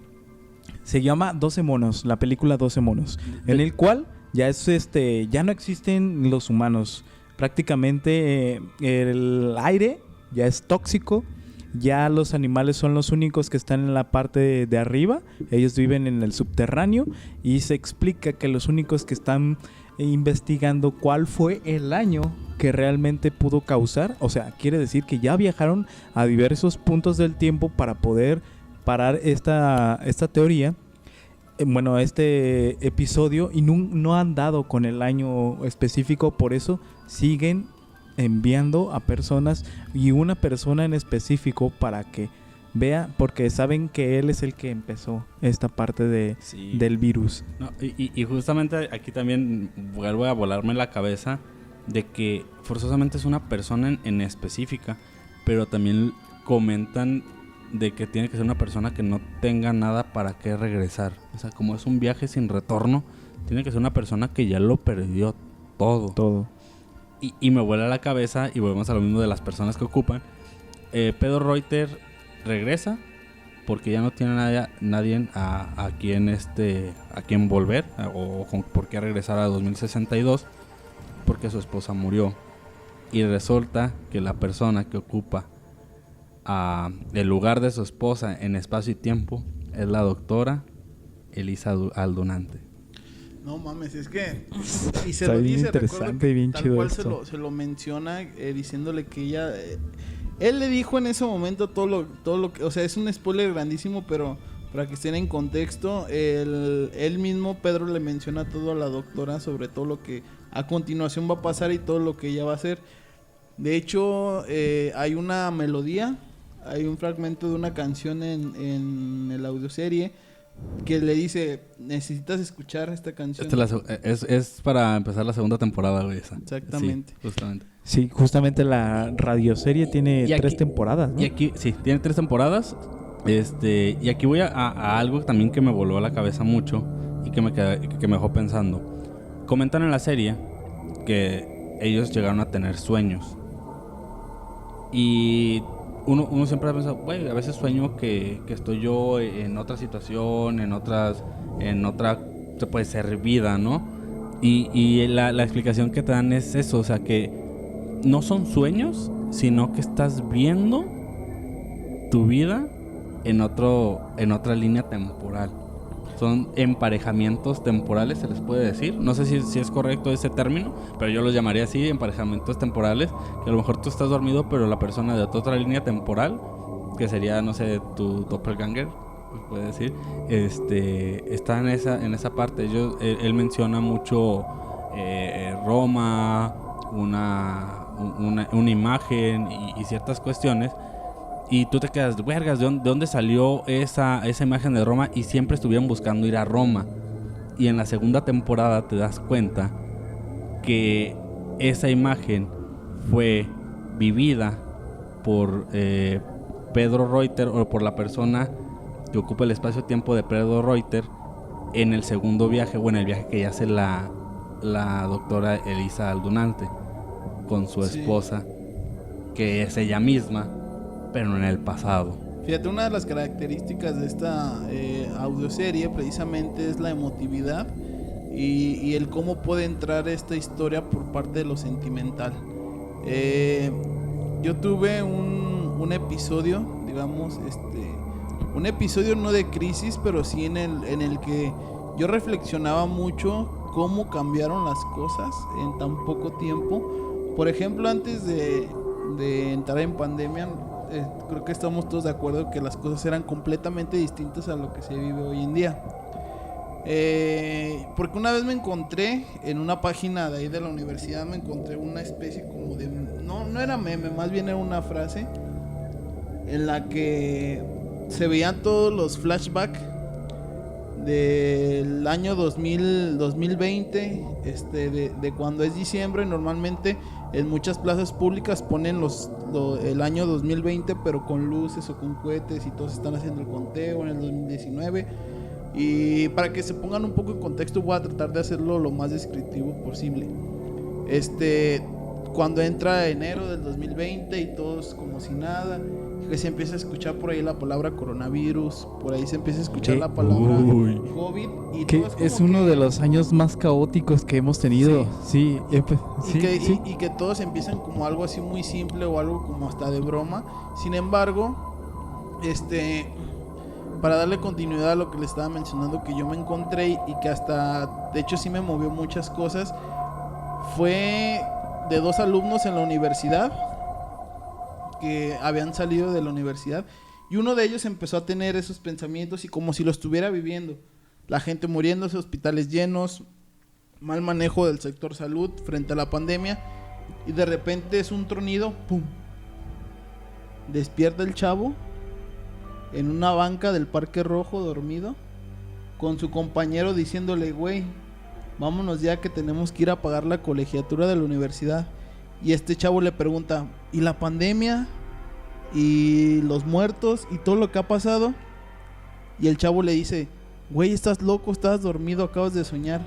llama 12 monos, la película 12 monos, en el cual ya ya no existen los humanos. Prácticamente el aire ya es tóxico. Ya los animales son los únicos que están en la parte de arriba. Ellos viven en el subterráneo y se explica que los únicos que están investigando cuál fue el daño que realmente pudo causar, o sea, quiere decir que ya viajaron a diversos puntos del tiempo para poder parar esta teoría, este episodio, y no han dado con el año específico. Por eso siguen enviando a personas, y una persona en específico, para que vea, porque saben que él es el que empezó esta parte del virus. No, y justamente aquí también vuelvo a volarme la cabeza de que forzosamente es una persona en específica, pero también comentan de que tiene que ser una persona que no tenga nada para qué regresar. O sea, como es un viaje sin retorno, tiene que ser una persona que ya lo perdió todo. Y me vuela la cabeza, y volvemos a lo mismo de las personas que ocupan. Pedro Reuter regresa porque ya no tiene nadie a quien volver, o por qué regresar a 2062, porque su esposa murió. Y resulta que la persona que ocupa el lugar de su esposa en espacio y tiempo es la doctora Elisa Aldunante. No mames, es que... Y se está lo bien dice, interesante y bien tal chido cual esto. se lo menciona, diciéndole que ella... él le dijo en ese momento todo lo que... O sea, es un spoiler grandísimo, pero para que estén en contexto, él mismo, Pedro, le menciona todo a la doctora sobre todo lo que a continuación va a pasar y todo lo que ella va a hacer. De hecho, hay una melodía, hay un fragmento de una canción en la audioserie que le dice, necesitas escuchar esta canción. Es para empezar la segunda temporada, güey, esa. Exactamente. Sí, justamente. Sí, justamente la radioserie tiene Y aquí- 3 temporadas, ¿no? Y aquí, sí, tiene 3 temporadas. Y aquí voy a algo también que me voló a la cabeza mucho y que me dejó pensando. Comentan en la serie que ellos llegaron a tener sueños. Y uno siempre ha pensado, güey, a veces sueño que estoy yo en otra situación, en otra, se puede ser vida, ¿no? Y la explicación que te dan es eso, o sea, que no son sueños, sino que estás viendo tu vida en otra línea temporal. Son emparejamientos temporales, se les puede decir. No sé si es correcto ese término, pero yo los llamaría así, emparejamientos temporales. Que a lo mejor tú estás dormido, pero la persona de otra línea temporal, que sería, no sé, tu doppelganger, puede decir, está en esa parte. Él menciona mucho Roma, una imagen y ciertas cuestiones. Y tú te quedas, vergas, ¿de dónde salió esa imagen de Roma? Y siempre estuvieron buscando ir a Roma. Y en la segunda temporada te das cuenta que esa imagen fue vivida por Pedro Reuter, o por la persona que ocupa el espacio-tiempo de Pedro Reuter en el segundo viaje, o en el viaje que hace la doctora Elisa Aldunate con su esposa, que es ella misma, pero en el pasado. Fíjate, una de las características de esta audioserie precisamente es la emotividad y el cómo puede entrar esta historia por parte de lo sentimental. Yo tuve un episodio, digamos, un episodio no de crisis, pero sí en el que yo reflexionaba mucho cómo cambiaron las cosas en tan poco tiempo. Por ejemplo, antes de entrar en pandemia, creo que estamos todos de acuerdo que las cosas eran completamente distintas a lo que se vive hoy en día. Porque una vez me encontré en una página de ahí de la universidad, me encontré una especie como de... No era meme, más bien era una frase en la que se veían todos los flashbacks del año 2020, de cuando es diciembre. Normalmente en muchas plazas públicas ponen el año 2020, pero con luces o con cohetes, y todos están haciendo el conteo en el 2019. Y para que se pongan un poco en contexto, voy a tratar de hacerlo lo más descriptivo posible. Cuando entra enero del 2020 y todos como si nada, que se empieza a escuchar por ahí la palabra coronavirus, por ahí se empieza a escuchar la palabra COVID, y que todo es uno de los años más caóticos que hemos tenido. Sí, y que todos empiezan como algo así muy simple o algo como hasta de broma. Sin embargo, para darle continuidad a lo que le estaba mencionando, que yo me encontré y que hasta, de hecho, sí me movió muchas cosas, fue de 2 alumnos en la universidad que habían salido de la universidad, y uno de ellos empezó a tener esos pensamientos y como si lo estuviera viviendo. La gente muriéndose, hospitales llenos, mal manejo del sector salud frente a la pandemia, y de repente es un tronido, ¡pum! Despierta el chavo en una banca del Parque Rojo, dormido, con su compañero diciéndole, güey, vámonos ya que tenemos que ir a pagar la colegiatura de la universidad. Y este chavo le pregunta, ¿y la pandemia? ¿Y los muertos? ¿Y todo lo que ha pasado? Y el chavo le dice, güey, estás loco, estás dormido, acabas de soñar.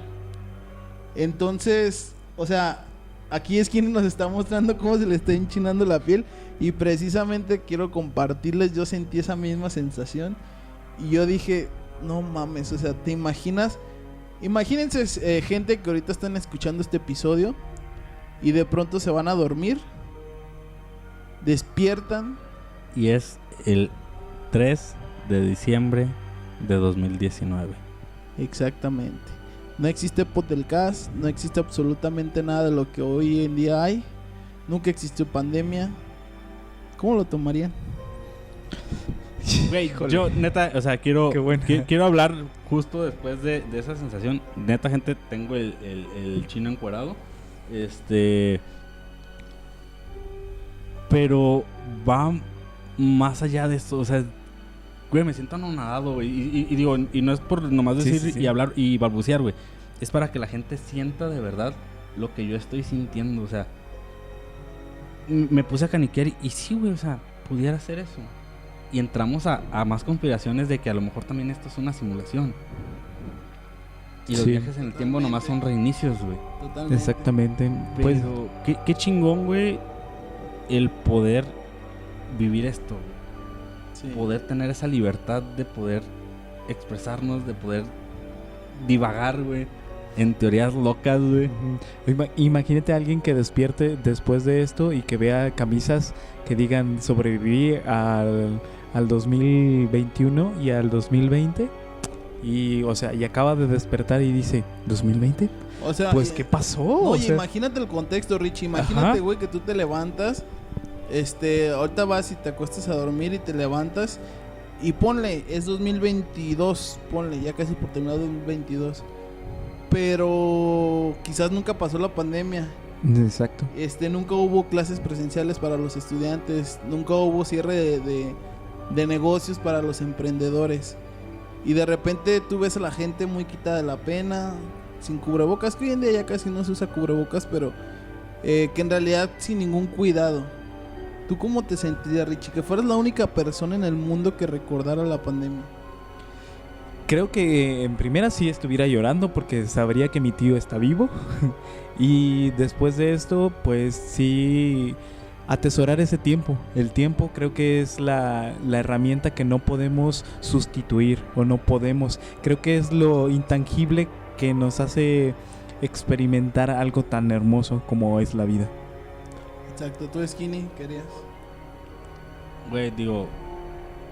Entonces, o sea, aquí es quien nos está mostrando cómo se le está enchinando la piel. Y precisamente quiero compartirles, yo sentí esa misma sensación. Y yo dije, no mames, o sea, ¿te imaginas? Imagínense gente que ahorita están escuchando este episodio y de pronto se van a dormir, despiertan. Y es el 3 de diciembre de 2019. Exactamente. No existe podcast, no existe absolutamente nada de lo que hoy en día hay. Nunca existió pandemia. ¿Cómo lo tomarían? Güey, yo neta, o sea, quiero hablar justo después de esa sensación. Neta, gente, tengo el chino encuerado. Pero va más allá de eso. O sea, güey, me siento anonadado, güey. Y digo, y no es por nomás decir y hablar y balbucear, güey. Es para que la gente sienta de verdad lo que yo estoy sintiendo, o sea. Me puse a caniquear y sí, güey, o sea, pudiera ser eso. Y entramos a más conspiraciones de que a lo mejor también esto es una simulación. Y los viajes en el tiempo nomás son reinicios, güey. Totalmente. Exactamente. Pues, Pero qué chingón, güey, el poder vivir esto. Sí. Poder tener esa libertad de poder expresarnos, de poder divagar, güey, en teorías locas, güey. imagínate a alguien que despierte después de esto y que vea camisas que digan sobreviví al 2021 y al 2020 y, o sea, y acaba de despertar y dice, ¿2020? O sea, Pues, ¿qué pasó? No, O oye, sea, imagínate el contexto, Richie. Imagínate, güey, que tú te levantas. Ahorita vas y te acuestas a dormir y te levantas. Y ponle, es 2022. Ponle, ya casi por terminar 2022. Pero quizás nunca pasó la pandemia. exacto. Nunca hubo clases presenciales para los estudiantes. Nunca hubo cierre de negocios para los emprendedores. Y de repente tú ves a la gente muy quitada de la pena, sin cubrebocas, que hoy en día ya casi no se usa cubrebocas, pero que en realidad sin ningún cuidado. ¿Tú cómo te sentirías, Richie? Que fueras la única persona en el mundo que recordara la pandemia. Creo que en primera sí estuviera llorando porque sabría que mi tío está vivo. Y después de esto, pues sí, atesorar ese tiempo. El tiempo creo que es la herramienta que no podemos sustituir o no podemos. Creo que es lo intangible que nos hace experimentar algo tan hermoso como es la vida. Exacto, tú, Skinny, querías. Güey, digo,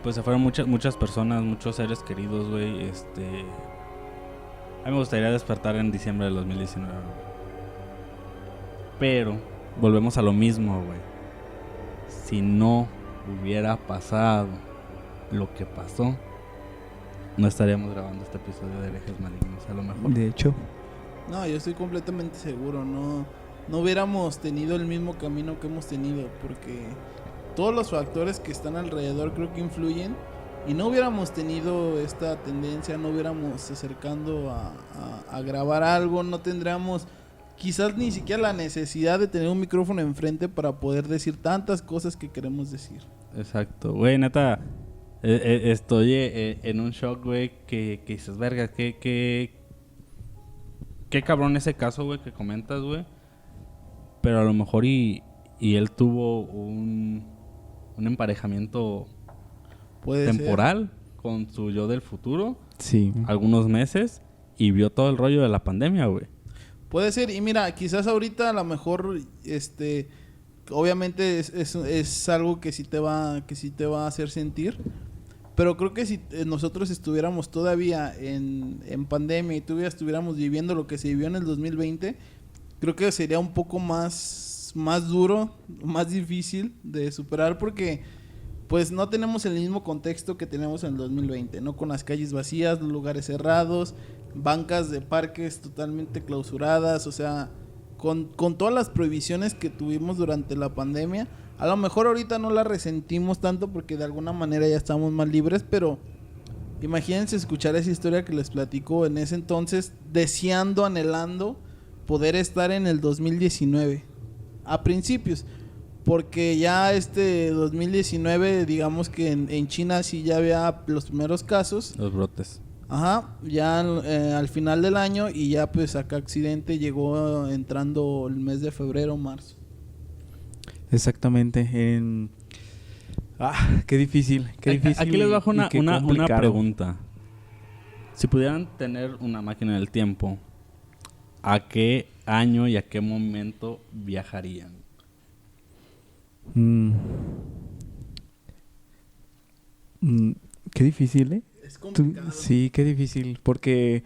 pues se fueron muchas personas, muchos seres queridos, güey. A mí me gustaría despertar en diciembre del 2019, güey. Pero volvemos a lo mismo, güey. Si no hubiera pasado lo que pasó, no estaríamos grabando este episodio de Herejes Malignos, a lo mejor. De hecho, No, yo estoy completamente seguro. No hubiéramos tenido el mismo camino que hemos tenido, porque todos los factores que están alrededor creo que influyen. Y no hubiéramos tenido esta tendencia, no hubiéramos acercando a grabar algo, no tendríamos quizás ni siquiera la necesidad de tener un micrófono enfrente para poder decir tantas cosas que queremos decir. Exacto, güey, neta, estoy en un shock, güey, que dices, verga, qué cabrón ese caso, güey, que comentas, güey. Pero a lo mejor y él tuvo un emparejamiento Puede temporal con su yo del futuro, sí. algunos meses, y vio todo el rollo de la pandemia, güey. Puede ser, y mira, quizás ahorita a lo mejor, obviamente es algo que sí te va a hacer sentir, pero creo que si nosotros estuviéramos todavía en pandemia y todavía estuviéramos viviendo lo que se vivió en el 2020, creo que sería un poco más duro, más difícil de superar, porque pues no tenemos el mismo contexto que tenemos en el 2020, ¿no? Con las calles vacías, lugares cerrados, bancas de parques totalmente clausuradas, o sea, con todas las prohibiciones que tuvimos durante la pandemia. A lo mejor ahorita no la resentimos tanto porque de alguna manera ya estamos más libres, pero imagínense escuchar esa historia que les platico en ese entonces, deseando, anhelando poder estar en el 2019, a principios. Porque ya 2019, digamos que en China sí ya había los primeros casos. Los brotes. Ajá, ya al final del año, y ya pues acá Occidente llegó entrando el mes de febrero, marzo. Exactamente. Qué difícil, qué difícil. Aquí les bajo una complicado. pregunta. Si pudieran tener una máquina del tiempo, ¿a qué año y a qué momento viajarían? Qué difícil, ¿eh? Es complicado. Sí, qué difícil, porque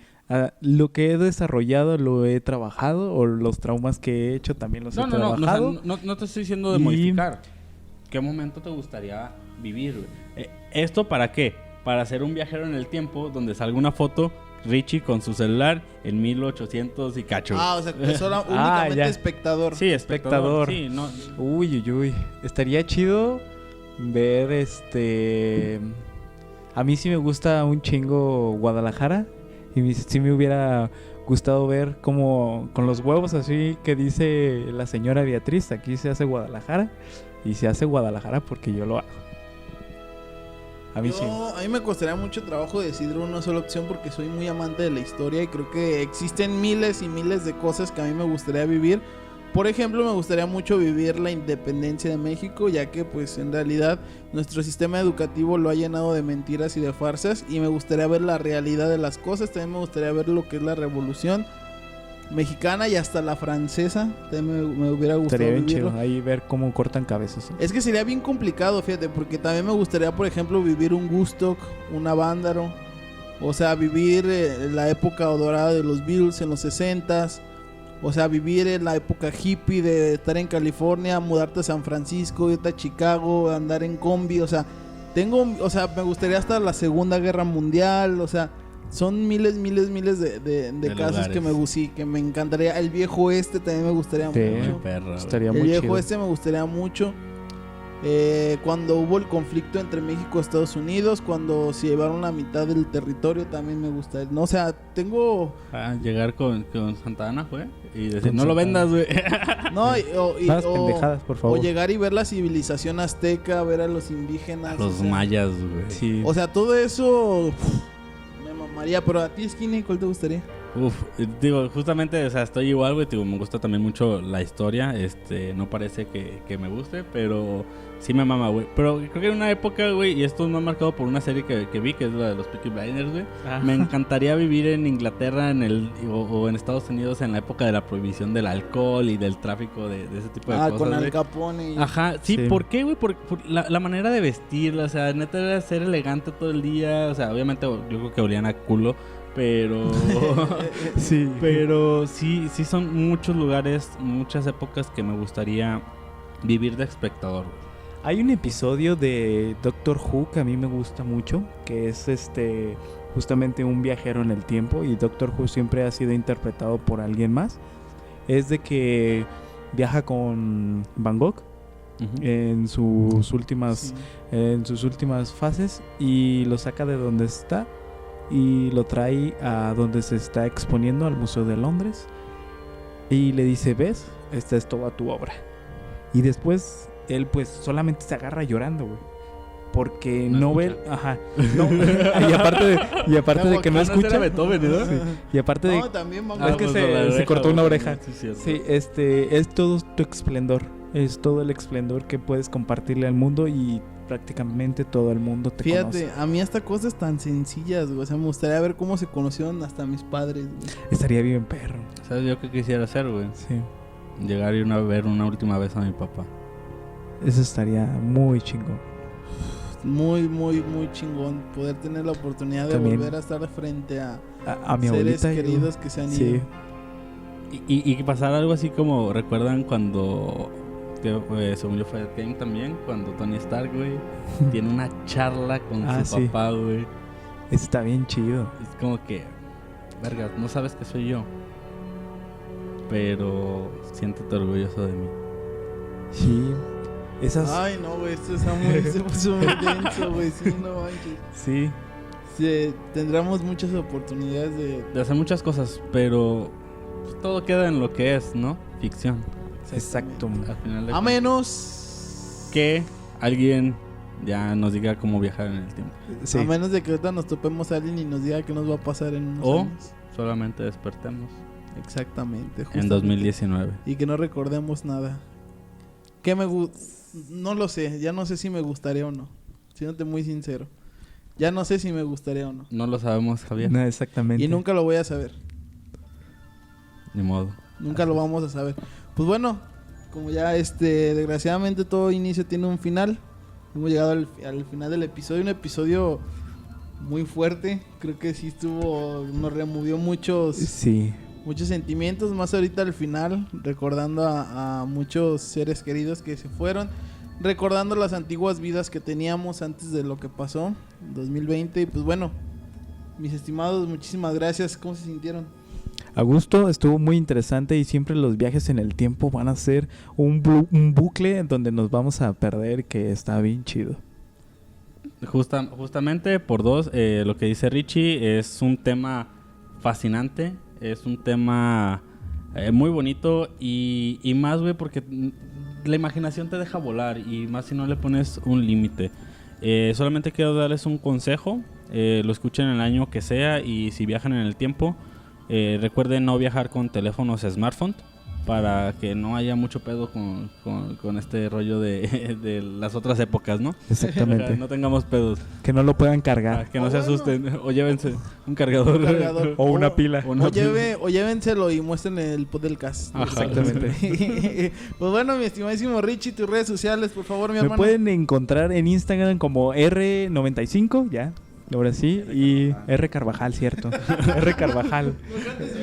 lo que he desarrollado lo he trabajado, o los traumas que he hecho también los he trabajado. O sea, no te estoy diciendo de modificar. ¿Qué momento te gustaría vivir, güey? ¿Esto para qué? Para ser un viajero en el tiempo donde salga una foto Richie con su celular en 1800 y cacho. O sea, que solo únicamente ya. espectador. Sí, espectador. Sí, no. Uy. Estaría chido ver A mí sí me gusta un chingo Guadalajara. Y sí me hubiera gustado ver como con los huevos así que dice la señora Beatriz. Aquí se hace Guadalajara. Y se hace Guadalajara porque yo lo hago. A mí sí. A mí me costaría mucho trabajo decidir una sola opción porque soy muy amante de la historia y creo que existen miles y miles de cosas que a mí me gustaría vivir. Por ejemplo, me gustaría mucho vivir la independencia de México, ya que pues en realidad nuestro sistema educativo lo ha llenado de mentiras y de farsas, y me gustaría ver la realidad de las cosas. También me gustaría ver lo que es la revolución mexicana y hasta la francesa. También me hubiera gustado Estaría bien vivirlo. chido ahí ver cómo cortan cabezas. Es que sería bien complicado, fíjate, porque también me gustaría, por ejemplo, vivir un Woodstock, un Avándaro. O sea, vivir la época dorada de los Beatles en los 60s. O sea, vivir en la época hippie de estar en California, mudarte a San Francisco, irte a Chicago, andar en combi. O sea, me gustaría hasta la Segunda Guerra Mundial. O sea, son miles de casos lugares. que me encantaría. El viejo oeste también me gustaría Sí. mucho. Perro, güey. Estaría El muy viejo chido. oeste me gustaría mucho. Cuando hubo el conflicto entre México y Estados Unidos, cuando se llevaron la mitad del territorio, también me gustaría. No, o sea, tengo... Llegar con Santa Ana, güey. Y decir, Con no lo Santa vendas, güey. No, Más pendejadas, por favor. o llegar y ver la civilización azteca, ver a los indígenas. Los o sea, mayas, güey. Sí. O sea, todo eso me mamaría. Pero a ti, Skinny, ¿cuál te gustaría? Uf, digo, justamente, o sea, estoy igual, güey, digo, me gusta también mucho la historia, no parece que me guste, pero sí me mama, güey. Pero creo que en una época, güey, y esto me ha marcado por una serie que vi, que es la de los Peaky Blinders, güey. Me encantaría vivir en Inglaterra o en Estados Unidos en la época de la prohibición del alcohol y del tráfico de ese tipo de cosas, Con güey. Al Capone. Ajá, sí, Sí. ¿por qué, güey? Por la manera de vestirla, o sea, neta era ser elegante todo el día, o sea, obviamente yo creo que olían a culo, pero Sí. pero sí son muchos lugares, muchas épocas que me gustaría vivir de espectador, güey. Hay un episodio de Doctor Who que a mí me gusta mucho, que es justamente un viajero en el tiempo, y Doctor Who siempre ha sido interpretado por alguien más. Es de que viaja con Van Gogh en sus últimas fases y lo saca de donde está y lo trae a donde se está exponiendo, al Museo de Londres, y le dice: ¿ves? Esta es toda tu obra. Y después él pues solamente se agarra llorando, güey, porque No no ve, escucha. ajá, no, y aparte de que no escucha, sí, y aparte de No, también vamos es que pues, se la oreja, cortó una güey. oreja. Sí, cierto. Sí, es todo tu esplendor. Es todo el esplendor que puedes compartirle al mundo, y prácticamente todo el mundo te Fíjate, conoce. a mí hasta cosas tan sencillas, güey. O sea, me gustaría ver cómo se conocieron hasta mis padres, güey. Estaría bien, perro. ¿Sabes yo qué quisiera hacer, güey? Sí. Llegar y ver una última vez a mi papá. Eso estaría muy chingón. Muy chingón poder tener la oportunidad de También. volver a estar frente a A mi seres abuelita. queridos que se han Sí. ido. Y que pasara algo así como, ¿recuerdan cuando, según yo fue Game también, cuando Tony Stark, güey, tiene una charla con su Sí. papá, güey? Está bien chido. Es como que, verga, no sabes que soy yo, pero siéntete orgulloso de mí. Sí. Esas. Ay, no, güey, esto está muy, se puso muy denso, güey. Sí, no manches. Sí. Sí, tendremos muchas oportunidades De hacer muchas cosas, pero pues, todo queda en lo que es, ¿no? Ficción. Exacto. Al final de A cuentas. menos Que alguien ya nos diga cómo viajar en el tiempo. Sí. A menos de que ahorita nos topemos a alguien y nos diga qué nos va a pasar en unos O años. solamente despertemos Exactamente. en justamente. 2019. Y que no recordemos nada. ¿Qué no lo sé. Ya no sé si me gustaría o no. Siéndote muy sincero. Ya no sé si me gustaría o no. No lo sabemos, Javier. No, exactamente. Y nunca lo voy a saber. Ni modo. Nunca lo vamos a saber. Pues bueno, como ya desgraciadamente todo inicio tiene un final. Hemos llegado al final del episodio. Un episodio muy fuerte. Creo que sí nos removió muchos Sí. sentimientos. Más ahorita al final, recordando a muchos seres queridos que se fueron. Recordando las antiguas vidas que teníamos antes de lo que pasó en 2020. Y pues bueno, mis estimados, muchísimas gracias. ¿Cómo se sintieron? A gusto, estuvo muy interesante, y siempre los viajes en el tiempo van a ser un bucle en donde nos vamos a perder, que está bien chido. Justamente por dos, lo que dice Richie es un tema fascinante, es un tema muy bonito y más, güey, porque la imaginación te deja volar y más si no le pones un límite. Solamente quiero darles un consejo, lo escuchen el año que sea y si viajan en el tiempo, recuerden no viajar con teléfonos smartphone para que no haya mucho pedo con este rollo de las otras épocas, ¿no? Exactamente. No tengamos pedos. Que no lo puedan cargar. Que no se asusten. O llévense un cargador. O una pila. O llévenselo y muestren el podcast. Ajá. Exactamente. Pues bueno, mi estimadísimo Richie, tus redes sociales, por favor, mi Me hermano. pueden encontrar en Instagram como R95, ya. Ahora sí, y R Carvajal, cierto. R Carvajal.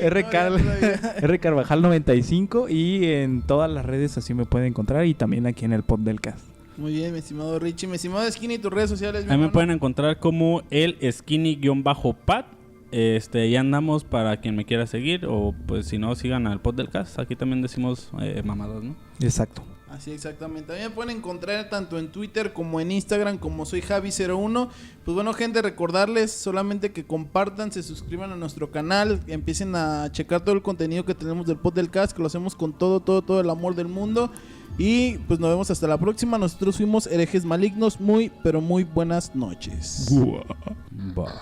R Carvajal 95 y en todas las redes así me pueden encontrar y también aquí en el pod del cast. Muy bien, mi estimado Richie. Mi estimado Skinny, tus redes sociales, mi Ahí me hermano. pueden encontrar como el skinny-pat. Ahí andamos para quien me quiera seguir o pues si no sigan al pod del cast. Aquí también decimos mamadas, ¿no? Exacto. Así exactamente. También me pueden encontrar tanto en Twitter como en Instagram como soy Javi01. Pues bueno, gente, recordarles solamente que compartan, se suscriban a nuestro canal, empiecen a checar todo el contenido que tenemos del podcast, que lo hacemos con todo el amor del mundo. Y pues nos vemos hasta la próxima. Nosotros fuimos Herejes Malignos. Muy, pero muy buenas noches. Bah.